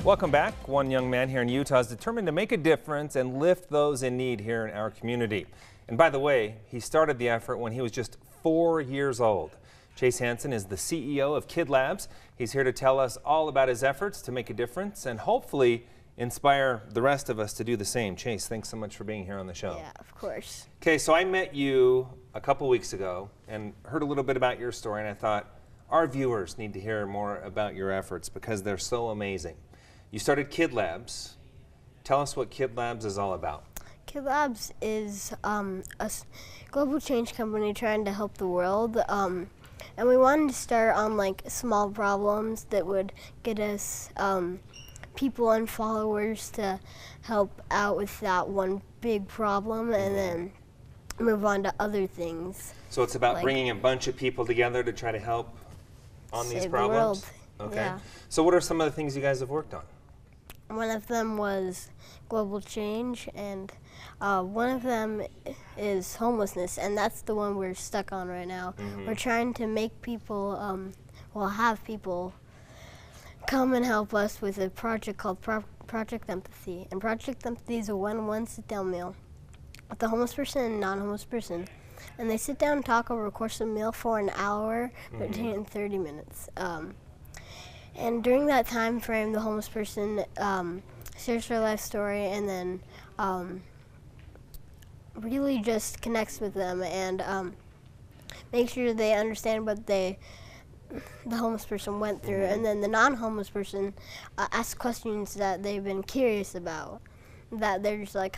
Welcome back. One young man here in Utah is determined to make a difference and lift those in need here in our community. And by the way, he started the effort when he was just 4 years old. Chase Hansen is the CEO of Kid Labs. He's here to tell us all about his efforts to make a difference and hopefully inspire the rest of us to do the same. Chase, thanks so much for being here on the show. Yeah, of course. Okay, so I met you a couple weeks ago and heard a little bit about your story, and I thought our viewers need to hear more about your efforts because they're so amazing. You started Kid Labs. Tell us what Kid Labs is all about. Kid Labs is global change company trying to help the world. And we wanted to start on like small problems that would get us people and followers to help out with that one big problem and then move on to other things. So it's about like bringing a bunch of people together to try to help on these save problems? the world. Okay. Yeah. So what are some of the things you guys have worked on? One of them was global change, and one of them is homelessness, and that's the one we're stuck on right now. We're trying to make people, have people come and help us with a project called Project Empathy. And Project Empathy is a one-on-one sit-down meal with a homeless person and a non-homeless person. And they sit down and talk over a course of meal for an hour, 15 and 30 minutes. And during that time frame, the homeless person shares their life story and then really just connects with them and make sure they understand what the homeless person went through. And then the non-homeless person asks questions that they've been curious about, that they're just like,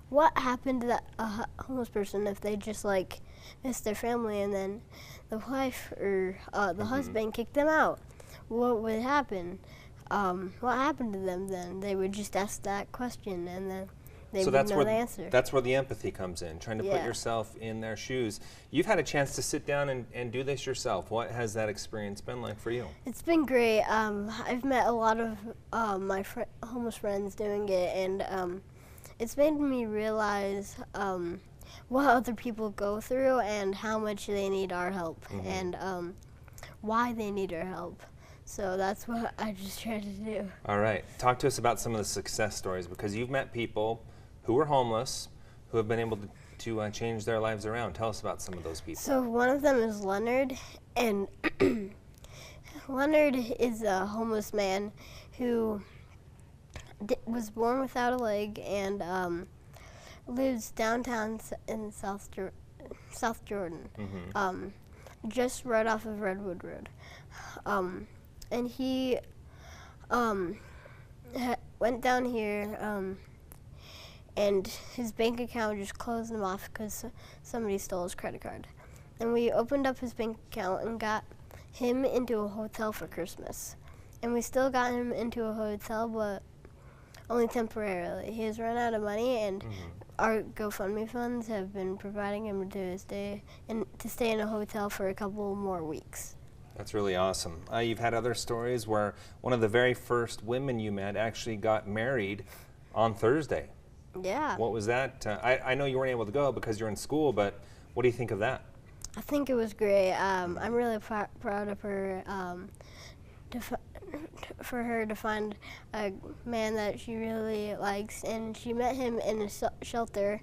what happened to that homeless person if they just like missed their family and then the wife or the husband kicked them out? What would happen? What happened to them then? They would just ask that question and then they would know the answer. That's where the empathy comes in, trying to put yourself in their shoes. You've had a chance to sit down and do this yourself. What has that experience been like for you? It's been great. I've met a lot of my homeless friends doing it, and it's made me realize what other people go through and how much they need our help and why they need our help. So that's what I just try to do. All right. Talk to us about some of the success stories, because you've met people who are homeless who have been able to change their lives around. Tell us about some of those people. So one of them is Leonard, and Leonard is a homeless man who was born without a leg and lives downtown in South Jordan, just right off of Redwood Road. And he went down here and his bank account just closed him off because somebody stole his credit card. And we opened up his bank account and got him into a hotel for Christmas. And we still got him into a hotel, but only temporarily. He has run out of money, and our GoFundMe funds have been providing him to stay in a hotel for a couple more weeks. That's really awesome. You've had other stories where one of the very first women you met actually got married on Thursday. Yeah. What was that? I know you weren't able to go because you're in school, but what do you think of that? I think it was great. I'm really proud of her. For her to find a man that she really likes, and she met him in a shelter,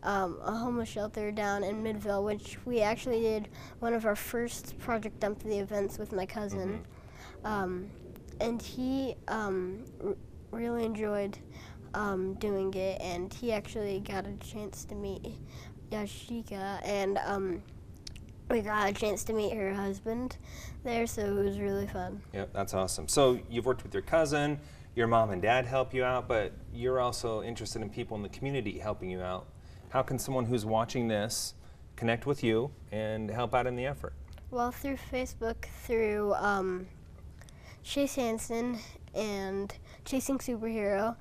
a homeless shelter down in Midville, which we actually did one of our first Project Empathy events with my cousin, and he really enjoyed doing it, and he actually got a chance to meet Yashika, and we got a chance to meet her husband there, so it was really fun. Yep, that's awesome. So you've worked with your cousin, your mom and dad help you out, but you're also interested in people in the community helping you out. How can someone who's watching this connect with you and help out in the effort? Well, through Facebook, through Chase Hansen and Chasing Superhero,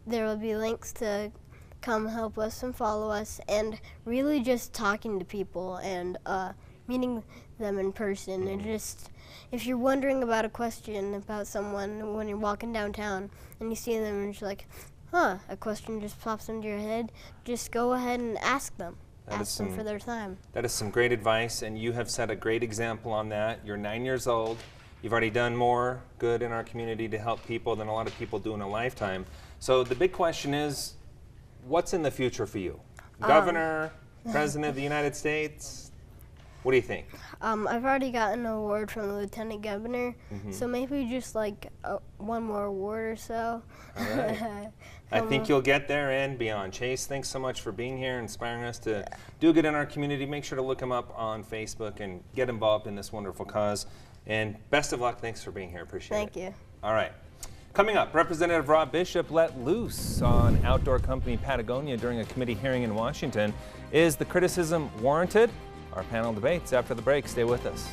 there will be links to come help us and follow us, and really just talking to people and meeting them in person. And just, if you're wondering about a question about someone when you're walking downtown and you see them and you're like, a question just pops into your head, just go ahead and ask them. Ask them for their time. That is some great advice, and you have set a great example on that. You're 9 years old. You've already done more good in our community to help people than a lot of people do in a lifetime. So the big question is, what's in the future for you? Governor, President of the United States? What do you think? I've already gotten an award from the Lieutenant Governor, so maybe just like one more award or so. All right. I think you'll get there and beyond. Chase, thanks so much for being here, inspiring us to do good in our community. Make sure to look him up on Facebook and get involved in this wonderful cause. And best of luck. Thanks for being here. Appreciate it. Thank you. All right. Coming up, Representative Rob Bishop let loose on outdoor company Patagonia during a committee hearing in Washington. Is the criticism warranted? Our panel debates after the break. Stay with us.